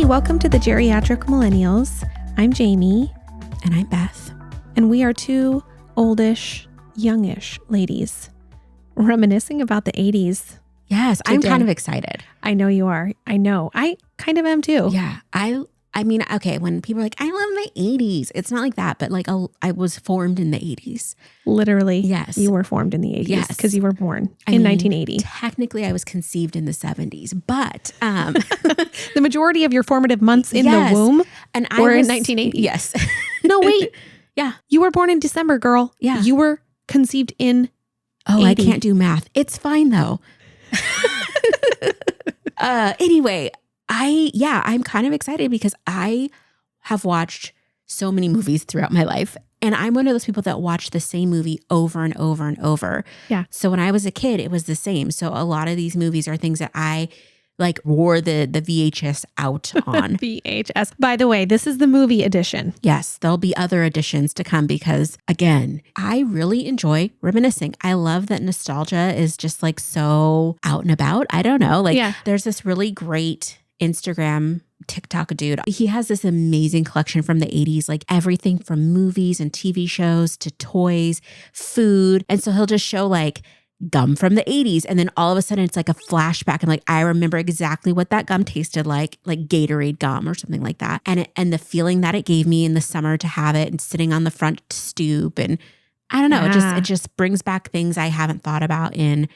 welcome to the Geriatric Millennials. I'm Jayme. And I'm Beth. And we are two oldish, youngish ladies reminiscing about the 80s. Yes, today. I'm kind of excited. I know you are. I know. I kind of am too. Yeah, I mean, okay, when people are like, I love the 80s, it's not like that, but like I was formed in the 80s. Literally. Yes. You were formed in the 80s. Yes. Because you were born in 1980. Technically, I was conceived in the 70s, but the majority of your formative months in yes. the womb and were in 1980. Yes. No, wait. Yeah. You were born in December, girl. Yeah. You were conceived in 80. I 80. can't do math. It's fine though. Anyway, I'm kind of excited because I have watched so many movies throughout my life. And I'm one of those people that watch the same movie over and over and over. Yeah. So when I was a kid, it was the same. So a lot of these movies are things that I like wore the VHS out on. VHS. By the way, this is the movie edition. Yes, there'll be other editions to come because, again, I really enjoy reminiscing. I love that nostalgia is just like so out and about. I don't know. Like there's this really great Instagram TikTok dude. He has this amazing collection from the 80s, like everything from movies and TV shows to toys, food. And so he'll just show like gum from the 80s. And then all of a sudden it's like a flashback. And like, I remember exactly what that gum tasted like Gatorade gum or something like that. And the feeling that it gave me in the summer to have it and sitting on the front stoop. And I don't know, it just brings back things I haven't thought about in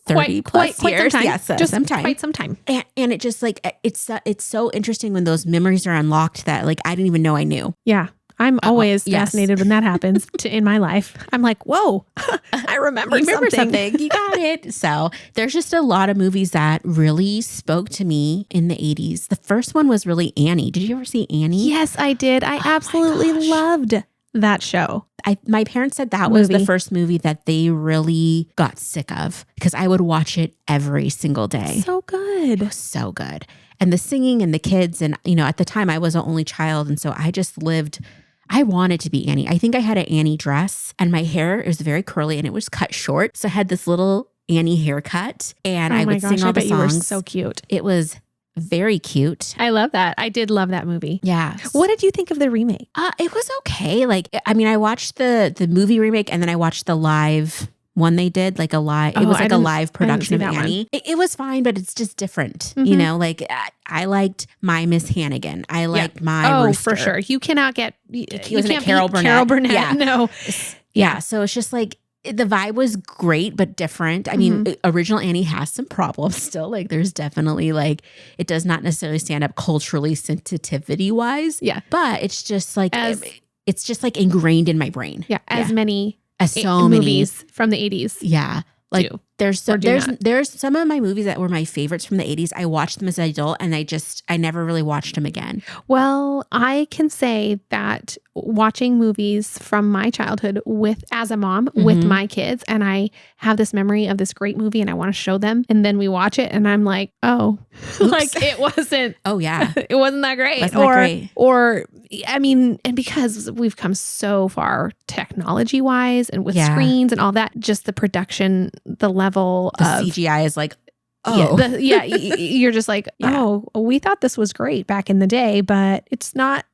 30 plus years. Some time. Yes, just some time. Quite some time. And it just like, it's so interesting when those memories are unlocked that like, I didn't even know I knew. Yeah. I'm always fascinated when that happens in my life. I'm like, whoa, I remember something. You got it. So there's just a lot of movies that really spoke to me in the 80s. The first one was really Annie. Did you ever see Annie? Yes, I did. I absolutely loved that show. My parents said that was the first movie that they really got sick of because I would watch it every single day. So good. It was so good. And the singing and the kids. And, you know, at the time I was an only child. And so I wanted to be Annie. I think I had an Annie dress and my hair was very curly and it was cut short. So I had this little Annie haircut and I would sing all the songs. You were so cute. It was very cute. I love that. I did love that movie. Yeah. What did you think of the remake? It was okay. Like, I mean, I watched the movie remake and then I watched the live one they did, like a live, it was like a live production of Annie. It was fine, but it's just different. Mm-hmm. You know, like I liked my Miss Hannigan. I liked my Rooster. For sure. You cannot get, you can't Carol Burnett. Carol Burnett. Yeah. No. Yeah. So it's just like, the vibe was great, but different. I mean, original Annie has some problems still. Like there's definitely like, it does not necessarily stand up culturally sensitivity wise. Yeah. But it's just like, it's just like ingrained in my brain. Yeah. As many movies from the 80s. Yeah. Like there's some of my movies that were my favorites from the 80s. I watched them as an adult and I never really watched them again. Well, I can say that watching movies from my childhood as a mom with my kids, and I have this memory of this great movie and I want to show them, and then we watch it and I'm like, oh, like it wasn't. Oh yeah. It wasn't that great. Or I mean, and because we've come so far technology wise and with screens and all that, just the production, the level the of CGI is like, oh you're just like, oh, we thought this was great back in the day, but it's not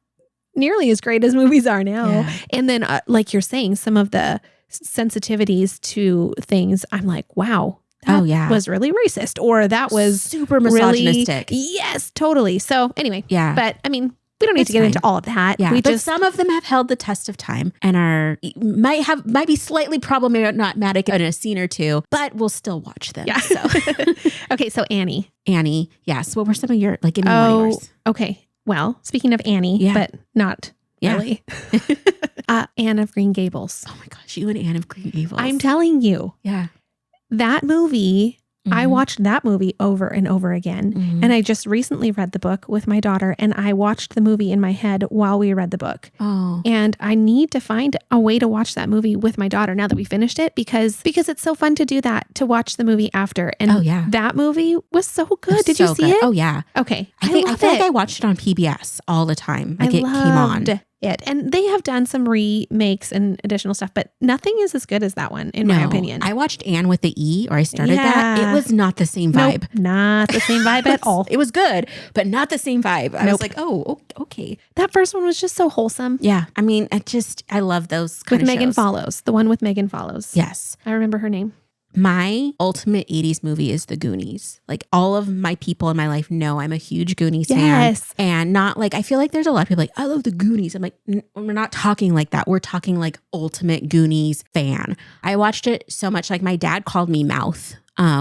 nearly as great as movies are now. Yeah. And then like you're saying, some of the sensitivities to things, I'm like, wow, that was really racist, or that was super misogynistic. Yes, totally. So anyway, but I mean, we don't need to get into all of that. Yeah, but some of them have held the test of time and might be slightly problematic in a scene or two, but we'll still watch them. Yeah. So. Okay, so Annie. Yes. What were some of your, like, give me one of yours. Okay. Well, speaking of Annie, but not really. Anne of Green Gables. Oh my gosh, you and Anne of Green Gables. I'm telling you. Yeah. That movie, I watched that movie over and over again. And I just recently read the book with my daughter and I watched the movie in my head while we read the book. Oh. And I need to find a way to watch that movie with my daughter now that we finished it because it's so fun to do that, to watch the movie after. And that movie was so good. Did you see it? Oh yeah. Okay. I feel like I watched it on PBS all the time. Like it came on. it. And they have done some remakes and additional stuff, but nothing is as good as that one, in my opinion. I watched Anne with the E, or I started that. It was not the same vibe. Nope, not the same vibe at all. It was good, but not the same vibe. I was like, oh, okay. That first one was just so wholesome. Yeah. I mean, I love those kind of shows. Megan Follows. The one with Megan Follows. Yes. I remember her name. My ultimate 80s movie is The Goonies. Like, all of my people in my life know I'm a huge Goonies fan. And not like, I feel like there's a lot of people like, I love The Goonies. I'm like, we're not talking like that. We're talking like ultimate Goonies fan. I watched it so much. Like, my dad called me Mouth,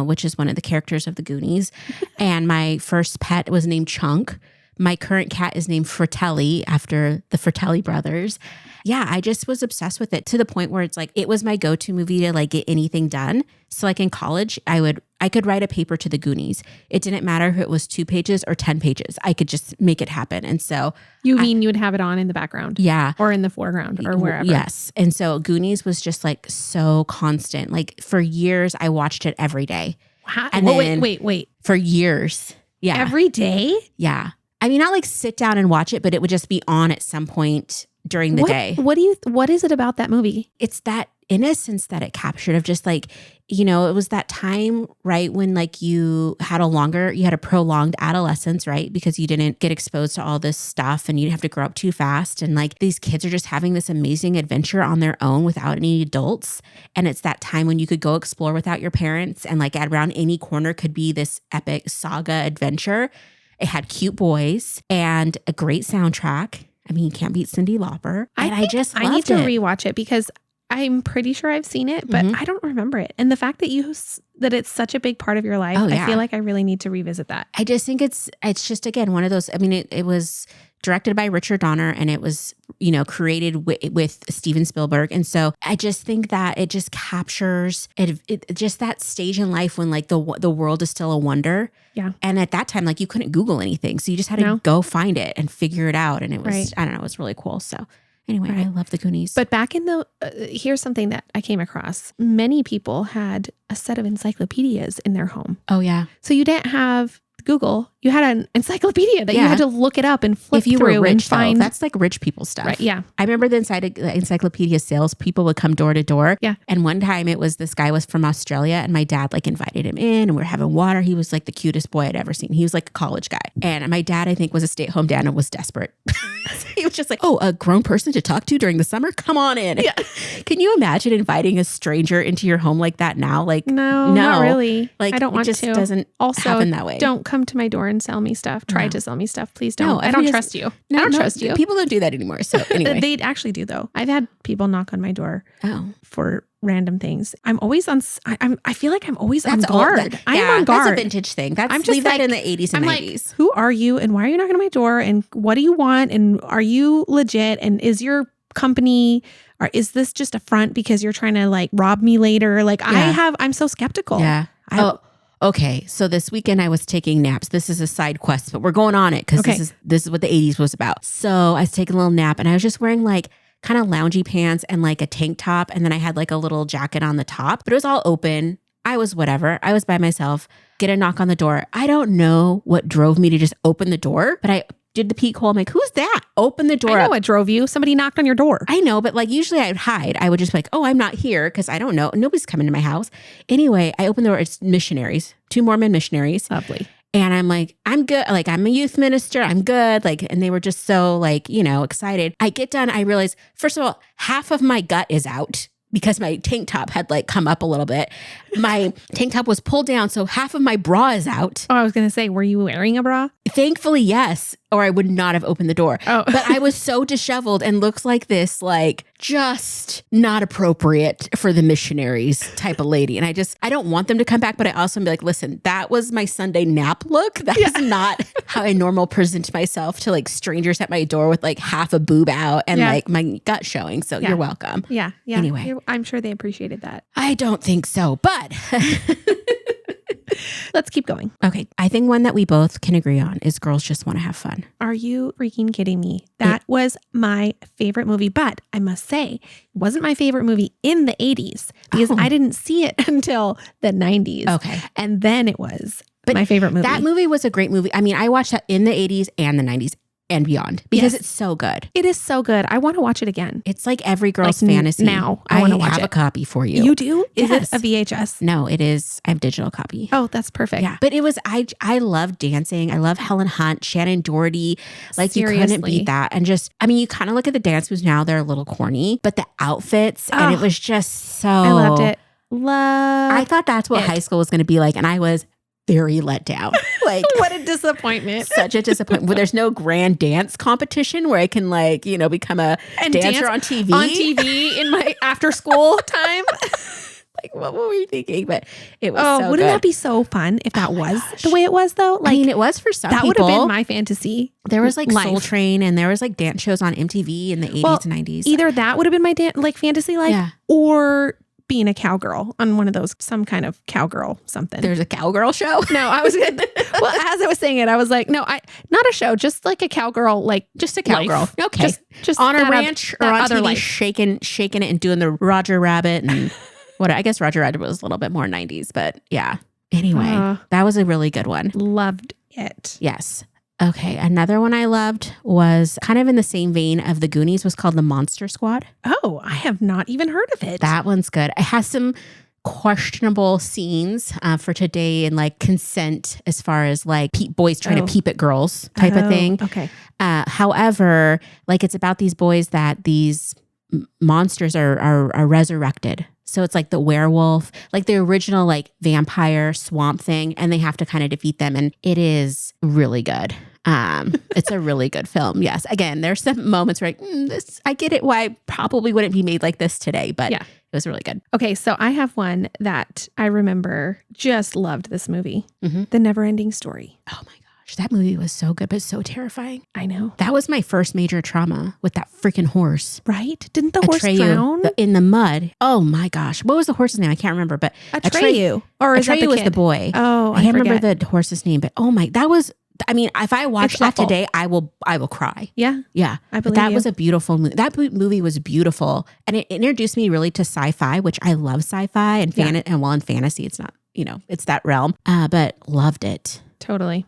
which is one of the characters of The Goonies. And my first pet was named Chunk. My current cat is named Fratelli, after the Fratelli brothers. Yeah, I just was obsessed with it to the point where it's like, it was my go-to movie to like get anything done. So like in college, I could write a paper to the Goonies. It didn't matter if it was 2 pages or 10 pages. I could just make it happen. And so you would have it on in the background? Yeah. Or in the foreground or wherever? Yes. And so Goonies was just like so constant. Like for years, I watched it every day. Wow. And then, wait. For years. Yeah. Every day? Yeah. I mean, not like sit down and watch it, but it would just be on at some point during the day. What is it about that movie? It's that innocence that it captured of just like, you know, it was that time, right, when like you had a prolonged adolescence, right? Because you didn't get exposed to all this stuff and you didn't have to grow up too fast. And like these kids are just having this amazing adventure on their own without any adults. And it's that time when you could go explore without your parents, and like around any corner could be this epic saga adventure. It had cute boys and a great soundtrack. I mean, you can't beat Cyndi Lauper. And I just loved it. I need to rewatch it because I'm pretty sure I've seen it, but I don't remember it. And the fact that it's such a big part of your life, I feel like I really need to revisit that. I just think it's just, again, one of those, I mean, it was directed by Richard Donner, and it was, you know, created with Steven Spielberg. And so I just think that it just captures it just that stage in life when like the world is still a wonder. Yeah. And at that time, like you couldn't Google anything. So you just had to go find it and figure it out. And it was, I don't know, it was really cool. So anyway, I love the Goonies. But back in here's something that I came across. Many people had a set of encyclopedias in their home. Oh yeah. So you didn't have Google, you had an encyclopedia that you had to look it up and flip through were rich, and find. That's like rich people stuff. Right, yeah. I remember the encyclopedia sales, people would come door to door. Yeah. And one time this guy was from Australia, and my dad like invited him in, and we were having water. He was like the cutest boy I'd ever seen. He was like a college guy. And my dad, I think, was a stay-at-home dad and was desperate. He was just like, oh, a grown person to talk to during the summer? Come on in. Yeah. Can you imagine inviting a stranger into your home like that now? Like, no, not really. Like, I don't want to. It just doesn't happen that way. Don't come to my door and sell me stuff. Try to sell me stuff. Please don't. No, I don't trust you. I don't trust you. People don't do that anymore. So anyway. They actually do though. I've had people knock on my door for random things. I'm always on. I feel like I'm always on guard. I'm on guard. That's a vintage thing. Leave that in the 80s and 90s. Like, who are you and why are you knocking on my door and what do you want and are you legit and is your company or is this just a front because you're trying to like rob me later? Like I'm so skeptical. Yeah. Okay, so this weekend I was taking naps. This is a side quest, but we're going on it because this is what the 80s was about. So I was taking a little nap and I was just wearing like kind of loungy pants and like a tank top. And then I had like a little jacket on the top, but it was all open. I was whatever. I was by myself. Get a knock on the door. I don't know what drove me to just open the door, but I did the peek hole. I'm like, who's that? Open the door. I know what drove you. Somebody knocked on your door. I know, but like usually I would hide. I would just be like, oh, I'm not here because I don't know. Nobody's coming to my house. Anyway, I opened the door. It's missionaries, 2 Mormon missionaries. Lovely. And I'm like, I'm good. Like, I'm a youth minister. I'm good. Like, and they were just so like, you know, excited. I get done. I realize, first of all, half of my gut is out because my tank top had like come up a little bit. My tank top was pulled down. So half of my bra is out. Oh, I was going to say, were you wearing a bra? Thankfully, yes. Or I would not have opened the door. Oh. But I was so disheveled and looked like this, like just not appropriate for the missionaries type of lady. And I don't want them to come back, but I also be like, listen, that was my Sunday nap look. That is not how I normal present myself to like strangers at my door with like half a boob out and like my gut showing. So you're welcome. Yeah. Anyway. I'm sure they appreciated that. I don't think so, but let's keep going. Okay. I think one that we both can agree on is Girls Just Want to Have Fun. Are you freaking kidding me? That was my favorite movie, but I must say, it wasn't my favorite movie in the 80s because I didn't see it until the 90s. Okay. And then it was my favorite movie. That movie was a great movie. I mean, I watched that in the 80s and the 90s. and beyond because it's so good. It is so good. I want to watch it again. It's like every girl's fantasy. Now I want to watch it. I have a copy for you. You do? Is it a VHS? No, it is. I have a digital copy. Oh, that's perfect. Yeah. But it was, I love dancing. I love Helen Hunt, Shannon Doherty. Like you couldn't beat that. And just, I mean, you kind of look at the dance moves now, they're a little corny, but the outfits and it was just so. I loved it. I thought that's what high school was going to be like. And I was very let down. Like what a disappointment. Such a disappointment. Well, there's no grand dance competition where I can like, you know, become a dancer on TV. On TV in my after school time. Like what were we thinking? But it was so wouldn't good. that be so fun if that was the way it was though? Like, I mean, it was for some that people. That would have been my fantasy. There was like Soul Train and there was like dance shows on MTV in the 80s and 90s. Either that would have been my fantasy life or being a cowgirl on one of those, some kind of cowgirl something. There's a cowgirl show? No, I was gonna, well, as I was saying it, I was like, no, not a show, just like a cowgirl, like just a cowgirl. Life. Okay. Just on a ranch or on TV, life. shaking it and doing the Roger Rabbit and what I guess Roger Rabbit was a little bit more 90s, but yeah. Anyway, that was a really good one. Loved it. Yes. Okay, another one I loved was kind of in the same vein of the Goonies, was called The Monster Squad. Oh, I have not even heard of it. That one's good. It has some questionable scenes for today and like consent as far as like boys trying to peep at girls type of thing. Okay. However, like it's about these boys that these monsters are resurrected. So it's like the werewolf, like the original like vampire swamp thing, and they have to kind of defeat them. And it is really good. It's a really good film. Yes. Again, there's some moments where I get it why it probably wouldn't be made like this today, but it was really good. Okay. So I have one that I remember just loved this movie, The Neverending Story. Oh my gosh. That movie was so good, but so terrifying. I know. That was my first major trauma with that freaking horse. Right? Didn't the horse drown? In the mud. Oh my gosh. What was the horse's name? I can't remember, but Atreyu. Or is that the was kid? the boy. Oh, I can't remember the horse's name, but oh my, that was, I mean, if I watch that awful. today, I will cry. Yeah. Yeah. I believe that was a beautiful movie. That movie was beautiful. And it introduced me really to sci-fi, which I love sci-fi and and while in fantasy, it's not, it's that realm. But loved it. Totally.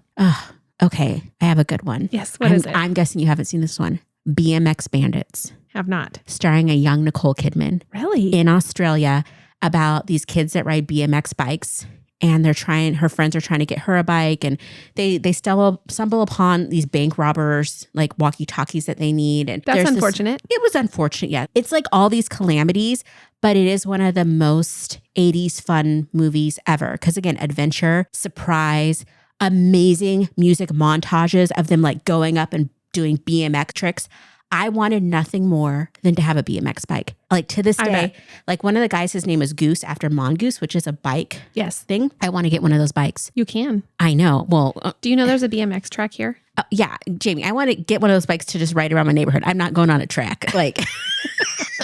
Okay. I have a good one. Yes. What is it? I'm guessing you haven't seen this one. BMX Bandits. Have not. Starring a young Nicole Kidman. Really? In Australia, about these kids that ride BMX bikes. And her friends are trying to get her a bike, and they stumble upon these bank robbers, like walkie-talkies that they need. And that's unfortunate. It was unfortunate, yeah. It's like all these calamities, but it is one of the most 80s fun movies ever. Because again, adventure, surprise, amazing music montages of them like going up and doing BMX tricks. I wanted nothing more than to have a BMX bike. Like to this day, like one of the guys, his name is Goose after Mongoose, which is a bike thing. I want to get one of those bikes. You can. I know. Well, do you know there's a BMX track here? Yeah, Jayme, I want to get one of those bikes to just ride around my neighborhood. I'm not going on a track. Like,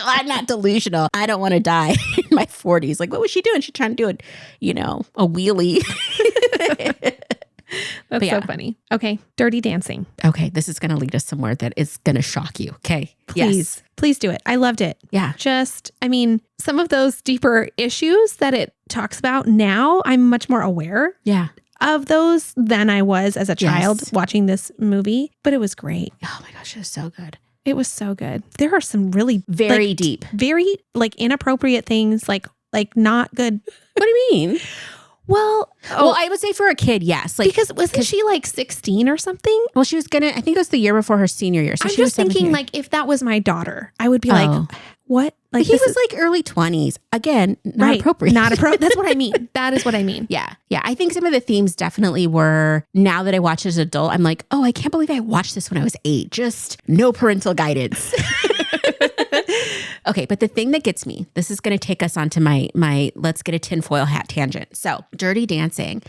I'm not delusional. I don't want to die in my 40s. Like, what was she doing? She's trying to do a wheelie. That's so funny. Okay. Dirty Dancing. Okay. This is going to lead us somewhere that is going to shock you. Okay. Please. Please do it. I loved it. Yeah. Some of those deeper issues that it talks about now, I'm much more aware of those than I was as a child watching this movie, but it was great. Oh my gosh. It was so good. It was so good. There are some really very deep, very like inappropriate things, like not good. What do you mean? Well, I would say for a kid, yes. Like, because wasn't she like 16 or something? Well, she was I think it was the year before her senior year. So I'm she was just thinking like if that was my daughter, I would be like, what? Like he was like early 20s. Again, not appropriate. Not appropriate. That's what I mean. That is what I mean. Yeah. Yeah. I think some of the themes definitely were, now that I watch as an adult, I'm like, oh, I can't believe I watched this when I was 8. Just no parental guidance. Okay, but the thing that gets me, this is going to take us onto my let's get a tinfoil hat tangent. So Dirty Dancing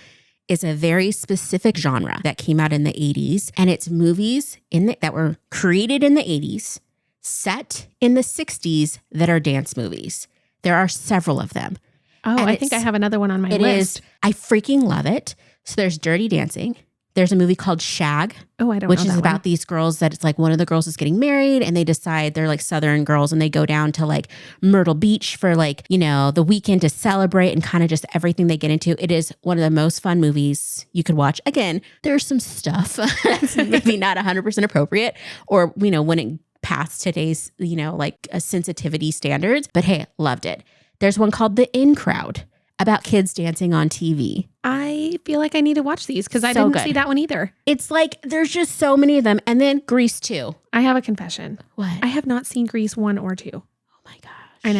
is a very specific genre that came out in the 80s, and it's movies that were created in the 80s, set in the 60s that are dance movies. There are several of them. Oh, I think I have another one on my list. I freaking love it. So there's Dirty Dancing, There's a movie called Shag. Oh, I don't know. Which is about these girls that it's like one of the girls is getting married and they decide they're like Southern girls and they go down to like Myrtle Beach for like, you know, the weekend to celebrate and kind of just everything they get into. It is one of the most fun movies you could watch. Again, there's some stuff that's maybe not 100% appropriate or, you know, wouldn't pass today's, you know, like sensitivity standards. But hey, loved it. There's one called The In Crowd about kids dancing on TV. I feel like I need to watch these because I didn't see that one either. It's like, there's just so many of them. And then Grease 2. I have a confession. What? I have not seen Grease 1 or 2. Oh my gosh. I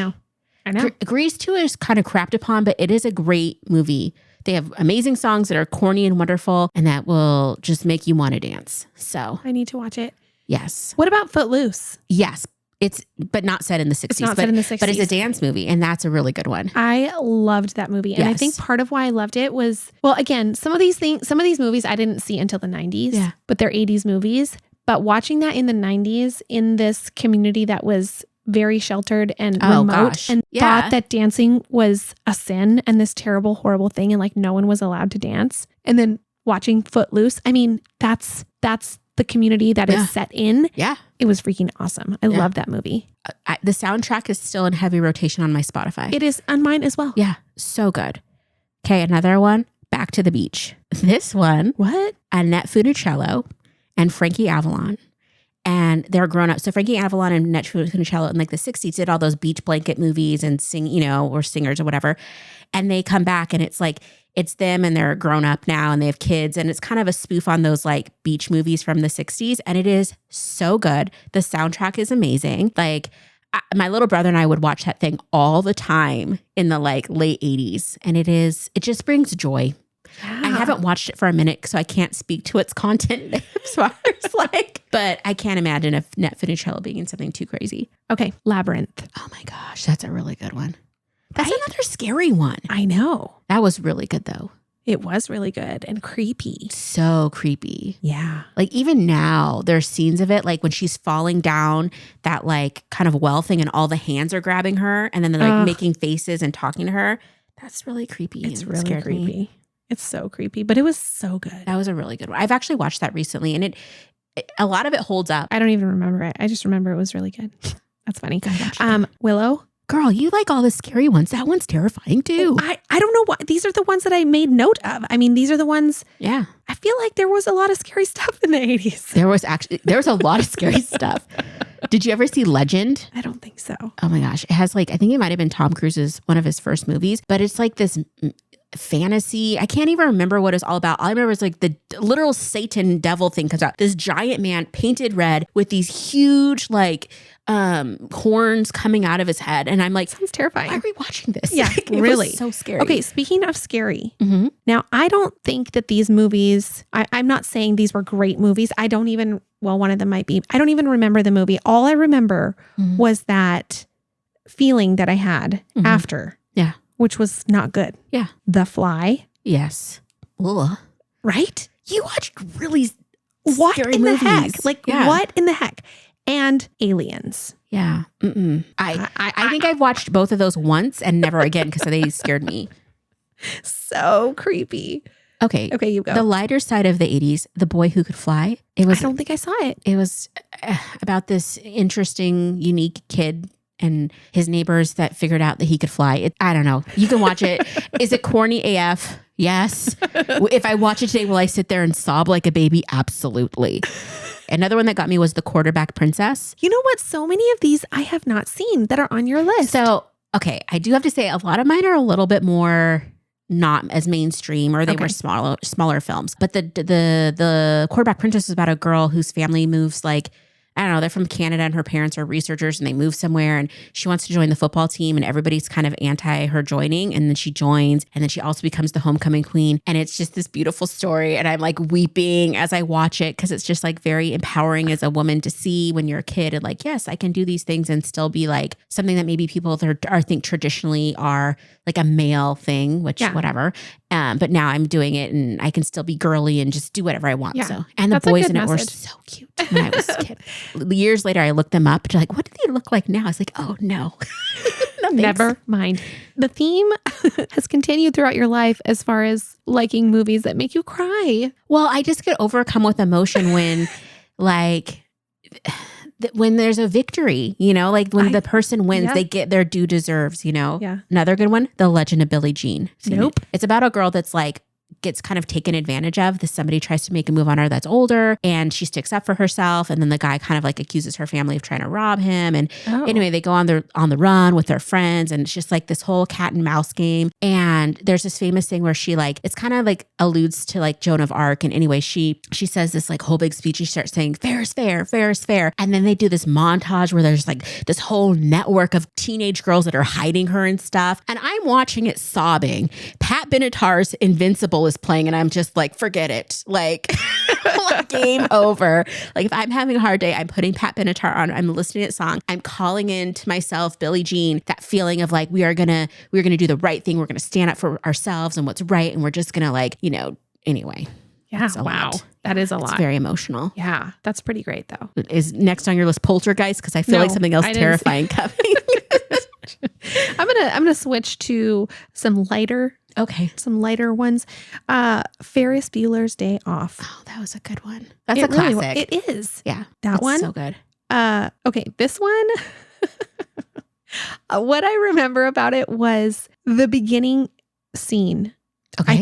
know. Grease 2 is kind of crapped upon, but it is a great movie. They have amazing songs that are corny and wonderful and that will just make you want to dance. So I need to watch it. Yes. What about Footloose? Yes. But not set in the 60s. It's not set in the 60s. But it's a dance movie, and that's a really good one. I loved that movie. And I think part of why I loved it was, well, again, some of these movies I didn't see until the 90s, but they're 80s movies. But watching that in the 90s in this community that was very sheltered and remote and thought that dancing was a sin and this terrible, horrible thing and like no one was allowed to dance. And then watching Footloose, I mean, that's the community that is set in. Yeah. It was freaking awesome. I love that movie. The soundtrack is still in heavy rotation on my Spotify. It is on mine as well. Yeah. So good. Okay. Another one, Back to the Beach. This one. What? Annette Funicello and Frankie Avalon. And they're grown up. So Frankie Avalon and Annette Funicello in like the 60s did all those beach blanket movies and sing, you know, or singers or whatever. And they come back and it's like, it's them and they're grown up now and they have kids. And it's kind of a spoof on those like beach movies from the 60s. And it is so good. The soundtrack is amazing. Like my little brother and I would watch that thing all the time in the like late 80s. And it just brings joy. Yeah. I haven't watched it for a minute, so I can't speak to its content as far as like, but I can't imagine if Annette Funicello being in something too crazy. Okay. Labyrinth. Oh my gosh. That's a really good one. That's another scary one. I know. That was really good though. It was really good and creepy. So creepy. Yeah. Like even now there's scenes of it, like when she's falling down that like kind of well thing and all the hands are grabbing her and then they're like making faces and talking to her. That's really creepy. It's really creepy. It's so creepy, but it was so good. That was a really good one. I've actually watched that recently and a lot of it holds up. I don't even remember it. I just remember it was really good. That's funny. Willow. Girl, you like all the scary ones. That one's terrifying too. I don't know why. These are the ones that I made note of. I mean, these are the ones. Yeah. I feel like there was a lot of scary stuff in the 80s. There was a lot of scary stuff. Did you ever see Legend? I don't think so. Oh my gosh. It has like, I think it might have been Tom Cruise's, one of his first movies, but it's like this fantasy. I can't even remember what it's all about. All I remember is like the literal Satan devil thing comes out. This giant man painted red with these huge like horns coming out of his head. And I'm like, sounds terrifying. Why are we watching this? Yeah, like, really. It was so scary. Okay, speaking of scary, now I don't think that these movies, I'm not saying these were great movies. I don't even, well, one of them might be. I don't even remember the movie. All I remember was that feeling that I had after. Yeah. Which was not good. Yeah. The Fly. Yes. Ugh. Right? You watched really what scary in movies. The heck? Like, what in the heck? And Aliens. Yeah. I think I've watched both of those once and never again because they scared me. So creepy. Okay, you go. The lighter side of the 80s, The Boy Who Could Fly. I don't think I saw it. It was about this interesting, unique kid and his neighbors that figured out that he could fly. I don't know. You can watch it. Is it corny AF? Yes. If I watch it today, will I sit there and sob like a baby? Absolutely. Another one that got me was The Quarterback Princess. You know what? So many of these I have not seen that are on your list. So, okay. I do have to say a lot of mine are a little bit more not as mainstream, or they were smaller films. But the Quarterback Princess is about a girl whose family moves like, I don't know, they're from Canada and her parents are researchers and they move somewhere and she wants to join the football team and everybody's kind of anti her joining. And then she joins and then she also becomes the homecoming queen. And it's just this beautiful story. And I'm like weeping as I watch it because it's just like very empowering as a woman to see when you're a kid and like, yes, I can do these things and still be like something that maybe people think traditionally are like a male thing, which whatever. But now I'm doing it and I can still be girly and just do whatever I want. Yeah. So, and the That's a boys good in it were message. so cute when I was a kid. Years later, I looked them up. Like, what do they look like now? I was like, oh no. No, never mind. The theme has continued throughout your life as far as liking movies that make you cry. Well, I just get overcome with emotion when like when there's a victory, you know, like when the person wins, they get their due deserves, you know? Yeah. Another good one, The Legend of Billie Jean. Nope. It's about a girl that's like, gets kind of taken advantage of. Somebody tries to make a move on her that's older and she sticks up for herself. And then the guy kind of like accuses her family of trying to rob him. And anyway, they go on the run with their friends. And it's just like this whole cat and mouse game. And there's this famous thing where she like, it's kind of like alludes to like Joan of Arc. And anyway, she says this like whole big speech. She starts saying, fair is fair, fair is fair. And then they do this montage where there's like this whole network of teenage girls that are hiding her and stuff. And I'm watching it sobbing. Pat Benatar's Invincible is playing and I'm just like, forget it. Like, game over. Like if I'm having a hard day, I'm putting Pat Benatar on, I'm listening to that song. I'm calling in to myself, Billie Jean, that feeling of like, we're gonna do the right thing. We're gonna stand up for ourselves and what's right. And we're just gonna like, you know, anyway. Yeah. Wow. Lot. That is a lot. It's very emotional. Yeah. That's pretty great though. Is next on your list Poltergeist? Because I feel like something else terrifying coming. I'm gonna switch to some lighter ones. Ferris Bueller's Day Off. Oh, that was a good one. That's a classic. It is. Yeah. That one. So good. Okay, this one. What I remember about it was the beginning scene. Okay.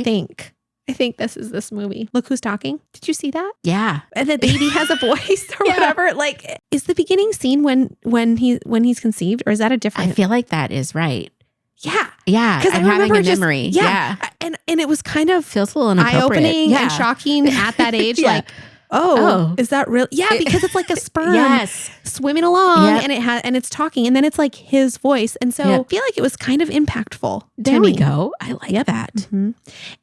I think this is this movie. Look Who's Talking. Did you see that? Yeah. And the baby has a voice or whatever. Like, is the beginning scene when he's conceived, or is that a different? I feel like that is right. Yeah. Yeah. I'm having a memory. Yeah. And it was kind of feels a little inappropriate. Eye-opening and shocking at that age. Like, is that real? Yeah, because it's like a sperm swimming along and it's talking, and then it's like his voice. And so I feel like it was kind of impactful. There we go. I like that. Mm-hmm.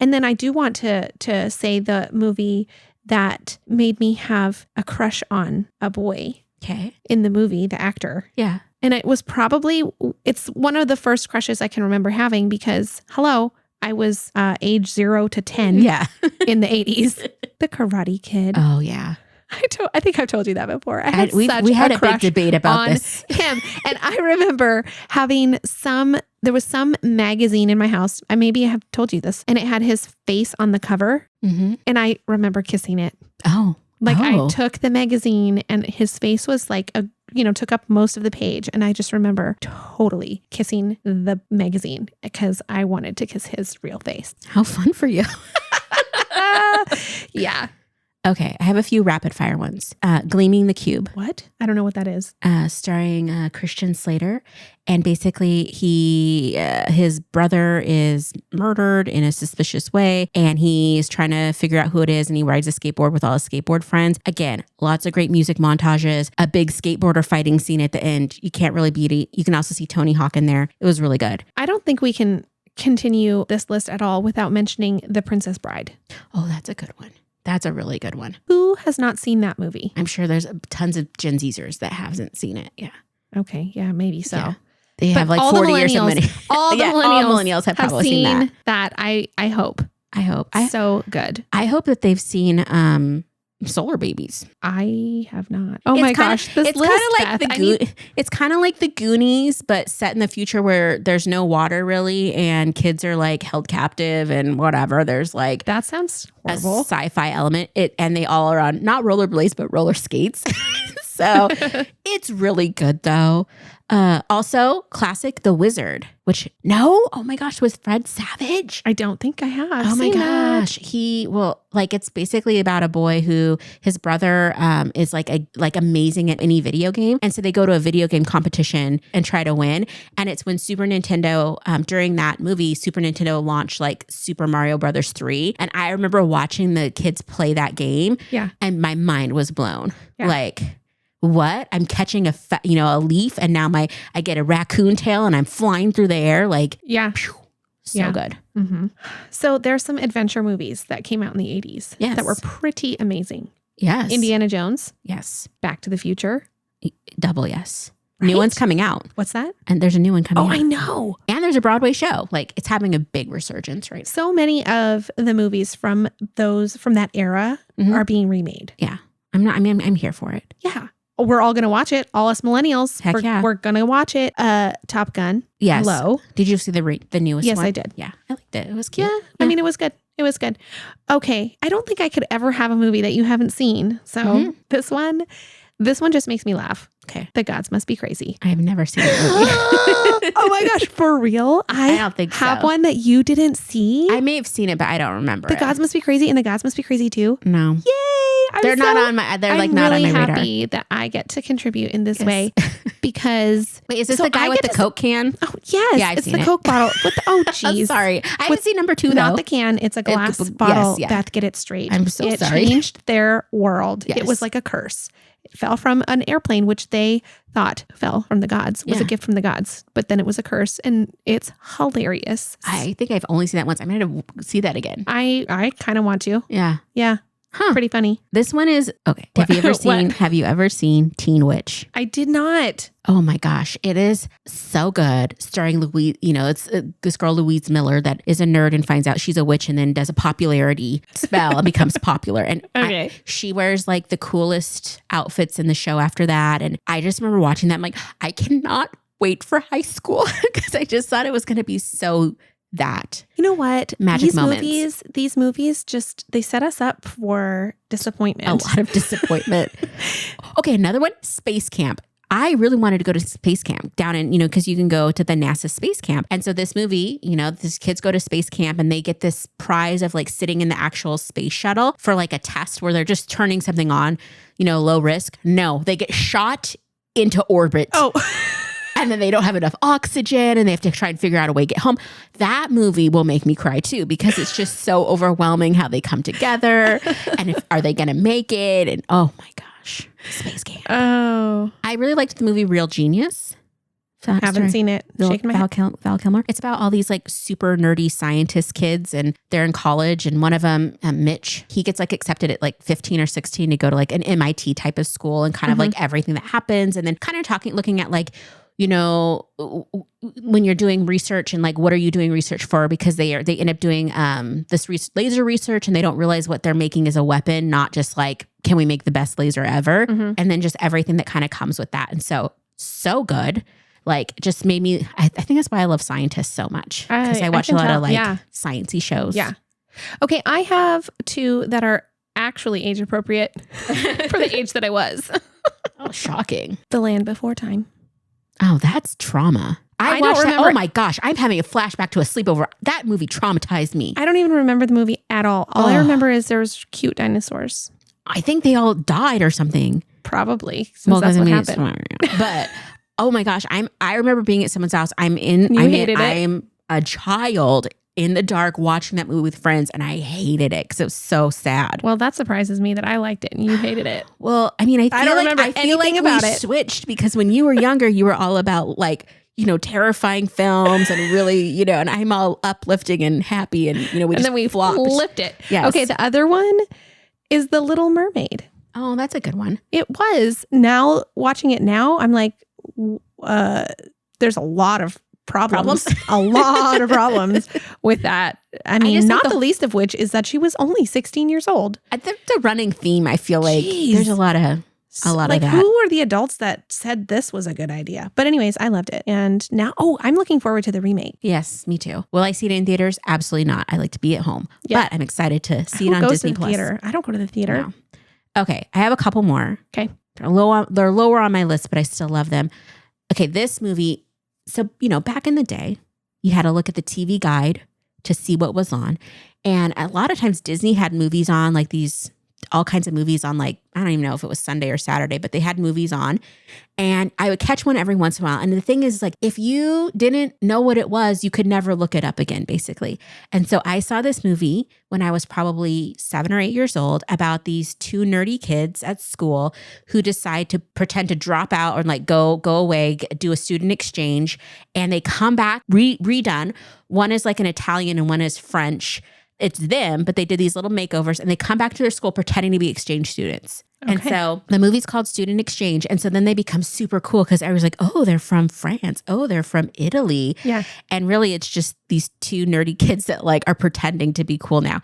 And then I do want to say the movie that made me have a crush on a boy. Okay. In the movie, the actor. Yeah. And it's one of the first crushes I can remember having because, I was age 0 to 10 in the 80s. The Karate Kid. Oh, yeah. I think I've told you that before. We had a big debate about this. Him. And I remember having there was some magazine in my house. I maybe have told you this. And it had his face on the cover. Mm-hmm. And I remember kissing it. Oh. I took the magazine and his face was like took up most of the page. And I just remember totally kissing the magazine because I wanted to kiss his real face. How fun for you. Yeah. Okay. I have a few rapid fire ones. Gleaming the Cube. What? I don't know what that is. Starring Christian Slater. And basically his brother is murdered in a suspicious way. And he's trying to figure out who it is. And he rides a skateboard with all his skateboard friends. Again, lots of great music montages. A big skateboarder fighting scene at the end. You can't really beat it. You can also see Tony Hawk in there. It was really good. I don't think we can continue this list at all without mentioning The Princess Bride. Oh, that's a good one. That's a really good one. Who has not seen that movie? I'm sure there's tons of Gen Zers that haven't seen it. Yeah. Okay. Yeah, maybe so. Yeah. They have like 40 years of money. All the millennials have probably seen that. I hope. So good. I hope that they've seen Solar Babies. I have not. Oh my gosh. It's kind of like the Goonies, but set in the future where there's no water really and kids are like held captive and whatever. There's like that sounds horrible. A sci-fi element. And they all are on not rollerblades but roller skates. So it's really good though. Also classic The Wizard, which oh my gosh, was Fred Savage? I don't think I have. Oh my gosh. It's basically about a boy who his brother is like amazing at any video game. And so they go to a video game competition and try to win. And it's when Super Nintendo, during that movie, Super Nintendo launched like Super Mario Brothers 3. And I remember watching the kids play that game. Yeah. And my mind was blown. Yeah. Like, what? I'm catching a leaf and now I get a raccoon tail and I'm flying through the air. Like, so good. Mm-hmm. So there's some adventure movies that came out in the 80s that were pretty amazing. Yes. Indiana Jones. Yes. Back to the Future. Double yes. New one's coming out. What's that? And there's a new one coming out. I know. And there's a Broadway show. Like, it's having a big resurgence, right? So many of the movies from that era are being remade. Yeah. I'm here for it. Yeah. We're all going to watch it. All us millennials. Heck yeah. We're going to watch it. Top Gun. Yes. Hello. Did you see the newest one? Yes, I did. Yeah. I liked it. It was cute. Yeah. I mean, it was good. It was good. Okay. I don't think I could ever have a movie that you haven't seen. So this one just makes me laugh. Okay. The gods must be crazy. I have never seen a movie. Oh my gosh. For real? I don't think have so. one that you didn't see. I may have seen it, but I don't remember The gods must be crazy and the gods must be crazy too. No. Yay. They're not on my not on my radar. I'm really happy that I get to contribute in this way because. Wait, is this the guy with the Coke can? Oh, yes. Yeah, I've it's seen the it. Coke bottle. Oh, geez. I'm sorry. I haven't seen number 2 though. Not the can. It's a glass bottle. Yes, Beth, get it straight. I'm so sorry. It changed their world. Yes. It was like a curse. It fell from an airplane, which they thought fell from the gods. It was a gift from the gods. But then it was a curse. And it's hilarious. I think I've only seen that once. I'm going to see that again. I kind of want to. Yeah. Yeah. Huh. Pretty funny. This one is okay. Have you ever seen Teen Witch? I did not. Oh my gosh, it is so good. Starring Louise, it's this girl Louise Miller that is a nerd and finds out she's a witch and then does a popularity spell and becomes popular. And she wears like the coolest outfits in the show after that. And I just remember watching that. I'm like, I cannot wait for high school because I just thought it was going to be so that. You know what? Magic moments. These movies just, they set us up for disappointment. A lot of disappointment. Okay, another one, Space Camp. I really wanted to go to space camp down in, because you can go to the NASA space camp. And so this movie, these kids go to space camp and they get this prize of like sitting in the actual space shuttle for like a test where they're just turning something on, low risk. No, they get shot into orbit. Oh, and then they don't have enough oxygen and they have to try and figure out a way to get home. That movie will make me cry too, because it's just so overwhelming how they come together and are they going to make it? And oh my gosh, space camp. Oh, I really liked the movie Real Genius. Haven't seen it. Shaking my head. Val Kilmer. It's about all these like super nerdy scientist kids and they're in college. And one of them, Mitch, he gets like accepted at like 15 or 16 to go to like an MIT type of school and kind of like everything that happens. And then kind of looking at like, when you're doing research and like, what are you doing research for? Because they end up doing this laser research and they don't realize what they're making is a weapon, not just like, can we make the best laser ever? And then just everything that kind of comes with that. And so good. Like just made me, I think that's why I love scientists so much. Because I watch a lot of like sciencey shows. Yeah. Okay. I have 2 that are actually age appropriate for the age that I was. Oh, shocking. The Land Before Time. Oh, that's trauma. I don't remember. Oh my gosh, I'm having a flashback to a sleepover. That movie traumatized me. I don't even remember the movie at all. All I remember is there was cute dinosaurs. I think they all died or something. Probably, since that's what happened. But oh my gosh, I remember being at someone's house. I'm a child in the dark watching that movie with friends, and I hated it because it was so sad. Well, that surprises me that I liked it and you hated it. Well, I mean, I don't remember anything about it. Switched because when you were younger, you were all about like, terrifying films and really, and I'm all uplifting and happy and, then we flipped it. Yes. Okay. The other one is The Little Mermaid. Oh, that's a good one. It was. Now, watching it now, I'm like, there's a lot of problems. A lot of problems with that. I mean, not the least of which is that she was only 16 years old. The running theme, I feel like there's a lot of that. Who are the adults that said this was a good idea? But anyways, I loved it. And now, I'm looking forward to the remake. Yes, me too. Will I see it in theaters? Absolutely not. I like to be at home. Yeah. But I'm excited to see it on Disney Plus. Theater? I don't go to the theater. No. Okay, I have a couple more. Okay. They're lower on my list, but I still love them. Okay, this movie. So, back in the day, you had to look at the TV guide to see what was on. And a lot of times Disney had movies on, like all kinds of movies on, like, I don't even know if it was Sunday or Saturday, but they had movies on. And I would catch one every once in a while. And the thing is, like, if you didn't know what it was, you could never look it up again, basically. And so I saw this movie when I was probably 7 or 8 years old about these 2 nerdy kids at school who decide to pretend to drop out or like go away, do a student exchange. And they come back redone. One is like an Italian and one is French. it's them, but they did these little makeovers and they come back to their school pretending to be exchange students. Okay. And so the movie's called Student Exchange. And so then they become super cool because I was like, oh, they're from France. Oh, they're from Italy. Yeah. And really it's just these two nerdy kids that like are pretending to be cool now.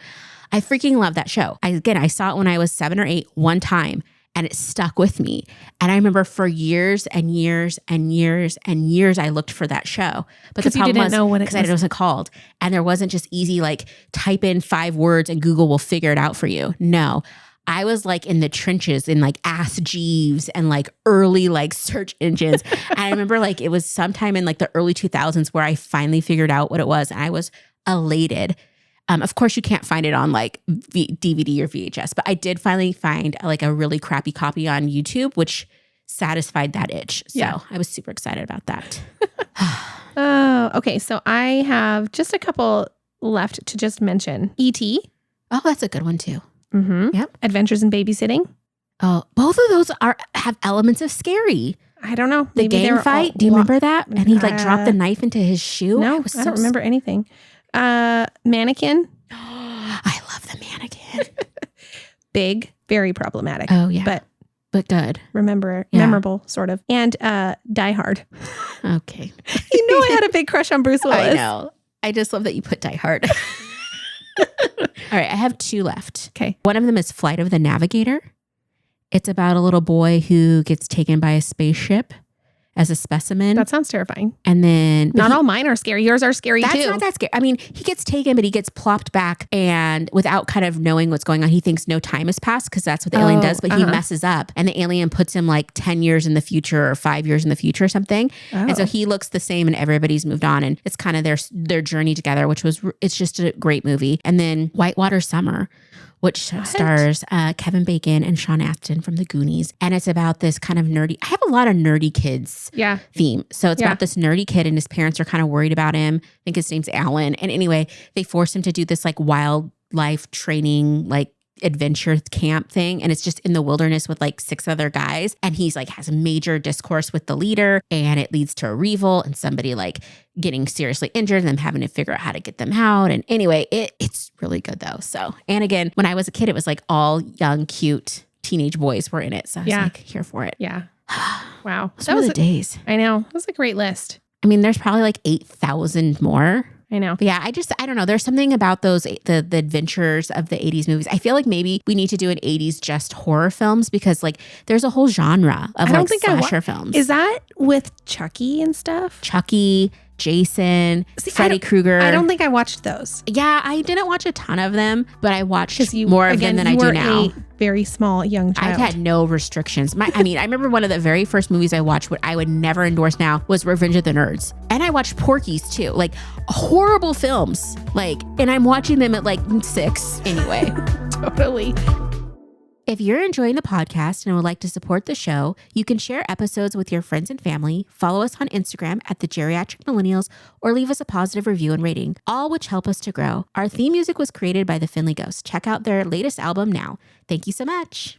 I freaking love that show. I saw it when I was 7 or 8 one time and it stuck with me. And I remember for years and years and years and years, I looked for that show. But the problem was because it wasn't called. And there wasn't just easy like type in 5 words and Google will figure it out for you. No. I was like in the trenches in like Ask Jeeves and like early like search engines. And I remember like it was sometime in like the early 2000s where I finally figured out what it was. And I was elated. Of course, you can't find it on like DVD or VHS, but I did finally find like a really crappy copy on YouTube, which satisfied that itch. So I was super excited about that. Oh, okay. So I have just a couple left to just mention. E.T. Oh, that's a good one too. Mm-hmm. Yep. Adventures in Babysitting. Oh, both of those have elements of scary. I don't know. The gang fight. Do you remember that? And he like dropped the knife into his shoe. No, I don't remember anything. Mannequin. I love the Mannequin. Big, very problematic. Oh yeah, but good. Memorable, sort of. And Die Hard. Okay. You know I had a big crush on Bruce Willis. I know. I just love that you put Die Hard. All right, I have 2 left. Okay. One of them is Flight of the Navigator. It's about a little boy who gets taken by a spaceship as a specimen. That sounds terrifying. And then not all mine are scary. Yours are scary too. That's not that scary. I mean, he gets taken, but he gets plopped back and without kind of knowing what's going on, he thinks no time has passed because that's what the alien does, but he messes up and the alien puts him like 10 years in the future or 5 years in the future or something. Oh. And so he looks the same and everybody's moved on and it's kind of their journey together, it's just a great movie. And then Whitewater Summer, which stars Kevin Bacon and Sean Astin from The Goonies. And it's about this kind of nerdy, I have a lot of nerdy kids theme. So it's about this nerdy kid and his parents are kind of worried about him. I think his name's Alan. And anyway, they force him to do this like wildlife training, like adventure camp thing. And it's just in the wilderness with like 6 other guys. And he's like has a major discourse with the leader and it leads to a revolt and somebody like getting seriously injured and them having to figure out how to get them out. And anyway, it's really good though. So, and again, when I was a kid, it was like all young, cute teenage boys were in it. So I was like here for it. Yeah. Wow. That was the days. I know. It was a great list. I mean, there's probably like 8,000 more. I know. But yeah, I don't know. There's something about those, the adventures of the 80s movies. I feel like maybe we need to do an 80s just horror films because like there's a whole genre of like slasher films. Is that with Chucky and stuff? Chucky, Jason, Freddy Krueger. I don't think I watched those. Yeah, I didn't watch a ton of them, but I watched more of them than I do now. A very small young child. I had no restrictions. I mean, I remember one of the very first movies I watched, what I would never endorse now, was Revenge of the Nerds. And I watched Porky's too. Like horrible films. Like, and I'm watching them at like 6 anyway. Totally. If you're enjoying the podcast and would like to support the show, you can share episodes with your friends and family, follow us on Instagram at the Geriatric Millennials, or leave us a positive review and rating, all which help us to grow. Our theme music was created by the Finley Ghost. Check out their latest album now. Thank you so much.